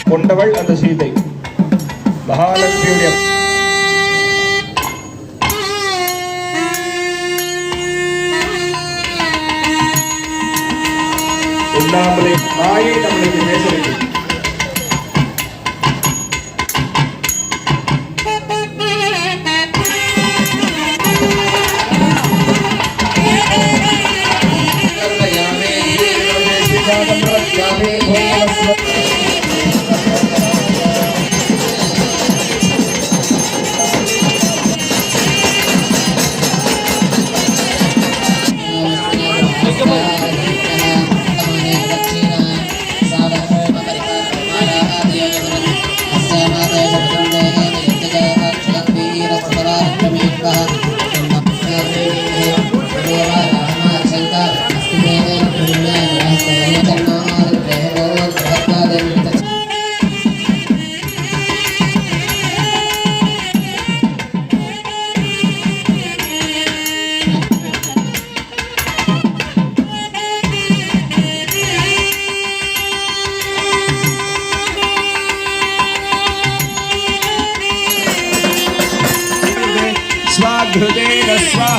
கொண்டவள் அந்த சீதை மகாலட்சுமியுடைய எல்லாமே மாயை நம்மளுக்கு பேச வேண்டும். घृतेन स्वाहा।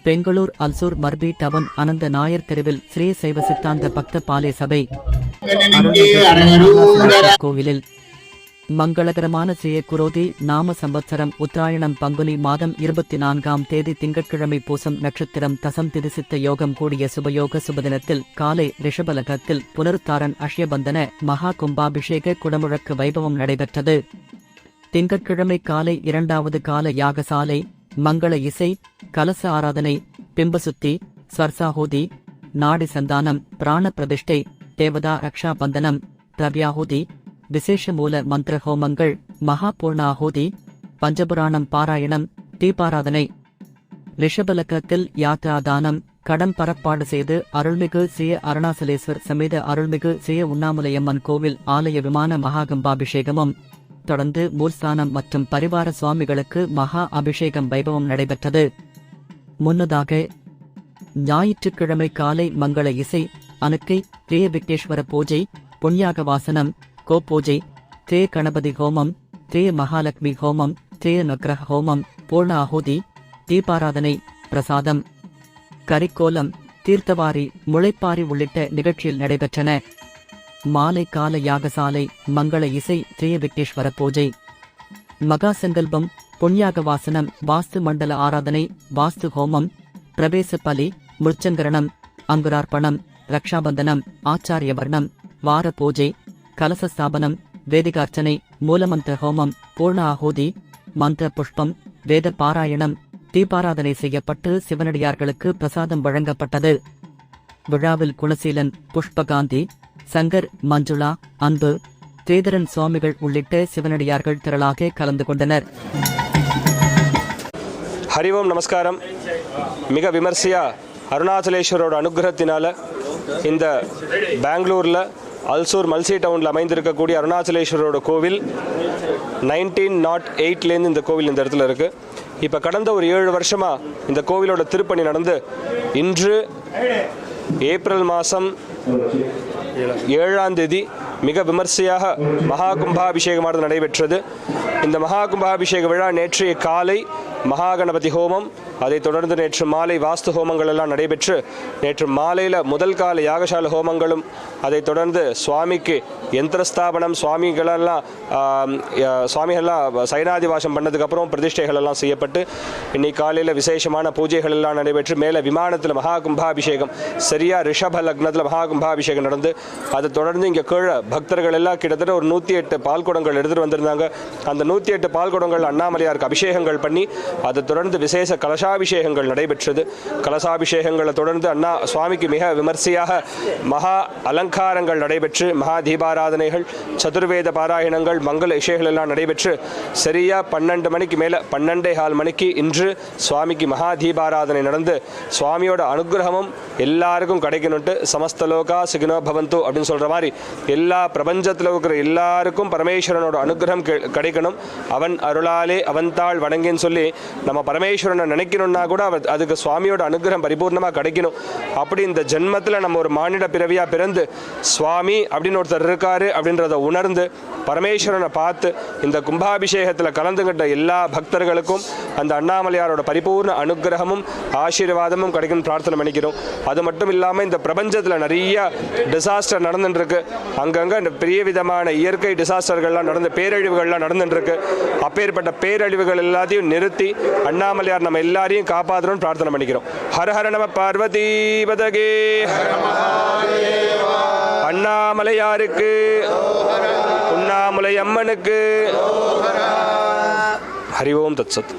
பெங்களூர் அல்சூர் மர்பி டவுன் அனந்த நாயர் தெருவில் ஸ்ரீ சைவ சித்தாந்த பக்த பாலே சபை கோவிலில் மங்களகரமான ஸ்ரீ குரோதி நாம சம்பத்சரம் உத்தராயணம் பங்குனி மாதம் 24ஆம் தேதி திங்கட்கிழமை பூசம் நட்சத்திரம் தசம் திதிசித்த யோகம் கூடிய சுபயோக சுபதினத்தில் காலை ரிஷபலகத்தில் புனருத்தாரன் அஷ்யபந்தன மகா கும்பாபிஷேக குடமுழக்கு வைபவம் நடைபெற்றது. திங்கட்கிழமை காலை 2வது கால யாகசாலை, மங்கள இசை, கலச ஆராதனை, பிம்பசுத்தி, ஸ்வர்சாஹூதி, நாடி சந்தானம், பிராண பிரதிஷ்டை, தேவதா ரக்ஷா பந்தனம், திரவ்யாஹூதி, விசேஷ மூல மந்திர ஹோமங்கள், மகா பூர்ணாஹூதி, பஞ்சபுராணம் பாராயணம், தீபாராதனை. ரிஷபலக்கத்தில் யாத்ராதானம், கடன் பரப்பாடு செய்து அருள்மிகு ஸ்ரீ அருணாசலேஸ்வர் சமேத அருள்மிகு ஸ்ரீ உண்ணாமலையம்மன் கோவில் ஆலய விமான மகாகும்பாபிஷேகமும் தொடர்ந்து மூர்ஸ்தானம் மற்றும் பரிவார சுவாமிகளுக்கு மகா அபிஷேகம் வைபவம் நடைபெற்றது. முன்னதாக ஞாயிற்றுக்கிழமை காலை மங்கள இசை, அனுக்கை, திரிய விக்னேஸ்வர பூஜை, புண்ணியாக வாசனம், கோபூஜை, திரிய கணபதி ஹோமம், திரிய மகாலட்சுமி ஹோமம், திரிய நக்ரஹ ஹோமம், பூர்ண ஆஹூதி, தீபாராதனை, பிரசாதம், கரிக்கோலம், தீர்த்தவாரி, முளைப்பாரி உள்ளிட்ட நிகழ்ச்சியில் நடைபெற்றன. மாலை கால யாகசாலை, மங்கள இசை, திரிய விக்னேஸ்வர பூஜை, மகா சங்கல்பம், புண்ணியாக வாசனம், வாஸ்து மண்டல ஆராதனை, வாஸ்து ஹோமம், பிரவேச பலி, முர்ச்சங்கரணம், அங்குரார்ப்பணம், ரக்ஷாபந்தனம், ஆச்சாரிய வர்ணம், வார பூஜை, கலச ஸ்தாபனம், வேதிகார்ச்சனை, மூலமந்திர ஹோமம், பூர்ண ஆஹூதி, மந்திர புஷ்பம், வேத பாராயணம், தீபாராதனை செய்யப்பட்டு சிவனடியார்களுக்கு பிரசாதம் வழங்கப்பட்டது. விழாவில் குணசீலன், புஷ்பகாந்தி, சங்கர், மஞ்சுளா, அன்பு, ஸ்ரீதரன் சுவாமிகள் உள்ளிட்ட சிவனடியார்கள் திரளாக கலந்து கொண்டனர். ஹரிவோம் நமஸ்காரம். மிக விமர்சையா அருணாச்சலேஸ்வரோட அனுகிரகத்தினால இந்த பெங்களூரில் அல்சூர் மல்சி டவுனில் அமைந்திருக்கக்கூடிய அருணாச்சலேஸ்வரோட கோவில் 1908லேருந்து இந்த கோவில் இந்த இடத்துல இருக்குது. இப்போ கடந்த ஒரு 7 வருஷமாக இந்த கோவிலோட திருப்பணி நடந்து இன்று ஏப்ரல் மாதம் 7ஆம் தேதி மிக விமர்சையாக மகா கும்பாபிஷேகமானது நடைபெற்றது. இந்த மகா கும்பாபிஷேக விழா நேற்றைய காலை மகா கணபதி ஹோமம், அதைத் தொடர்ந்து நேற்று மாலை வாஸ்து ஹோமங்கள் எல்லாம் நடைபெற்று நேற்று மாலையில் முதல் கால யாகசால ஹோமங்களும், அதைத் தொடர்ந்து சுவாமிக்கு யந்திரஸ்தாபனம், சுவாமிகளெல்லாம் சைனாதிவாசம் பண்ணதுக்கப்புறம் பிரதிஷ்டைகள் எல்லாம் செய்யப்பட்டு இன்னைக்கு காலையில் விசேஷமான பூஜைகள் எல்லாம் நடைபெற்று மேலே விமானத்தில் மகா கும்பாபிஷேகம் சரியாக ரிஷப லக்னத்தில் மகா கும்பாபிஷேகம் நடந்து அதை தொடர்ந்து இங்கே கீழே பக்தர்கள் எல்லாம் கிட்டத்தட்ட ஒரு 108 பால்குடங்கள் எடுத்துகிட்டு வந்திருந்தாங்க. அந்த 108 பால்குடங்கள் அண்ணாமலையாருக்கு அபிஷேகங்கள் பண்ணி அதை தொடர்ந்து விசேஷ கலசாபிஷேகங்கள் நடைபெற்றது. கலசாபிஷேகங்களை தொடர்ந்து அண்ணா சுவாமிக்கு மிக விமர்சையாக மகா அலங்காரங்கள் நடைபெற்று மகா தீபாராதனைகள், சதுர்வேத பாராயணங்கள், மங்கள இசைகள் எல்லாம் நடைபெற்று சரியாக 12 மணிக்கு மேலே 12:15 மணிக்கு இன்று சுவாமிக்கு மகா தீபாராதனை நடந்து சுவாமியோட அனுகிரகமும் எல்லாருக்கும் கிடைக்கணும்ட்டு சமஸ்தலோகா சுகினோ பவந்து அப்படின்னு சொல்கிற மாதிரி எல்லா பிரபஞ்சத்தில் இருக்கிற எல்லாருக்கும் பரமேஸ்வரனோட அனுகிரகம் கிடைக்கணும், அவன் அருளாலே அவன்தாள் வணங்கின்னு சொல்லி நம்ம பரமேஸ்வரனை நினைக்கணும்னா கூட அதுக்கு சுவாமியோட அனுகிரகம் பரிபூர்ணமாக கிடைக்கணும். அப்படி இந்த ஜென்மத்தில் நம்ம ஒரு மானிட பிறவியாக பிறந்து சுவாமி அப்படின்னு ஒருத்தர் இருக்காரு அப்படின்றத உணர்ந்து பரமேஸ்வரனை பார்த்து இந்த கும்பாபிஷேகத்தில் கலந்துகிட்ட எல்லா பக்தர்களுக்கும் அந்த அண்ணாமலையாரோட பரிபூர்ண அனுகிரகமும் ஆசீர்வாதமும் கிடைக்கும்னு பிரார்த்தனை பண்ணிக்கிறோம். அது மட்டும் இல்லாமல் இந்த பிரபஞ்சத்தில் நிறைய டிசாஸ்டர் நடந்துட்டுருக்கு. அங்கங்கே இந்த பெரிய விதமான இயற்கை டிசாஸ்டர்கள்லாம் நடந்து பேரழிவுகள்லாம் நடந்துட்டுருக்கு. அப்பேற்பட்ட பேரழிவுகள் எல்லாத்தையும் நிறுத்தி அண்ணாமலையார் நம்ம எல்லாரையும் காப்பாற்றணும்னு பிரார்த்தனை பண்ணிக்கிறோம். ஹர ஹர நம பார்வதி பதகே. அண்ணாமலையாருக்கு, உண்ணாமலை அம்மனுக்கு. ஹரி ஓம் தத்சத்.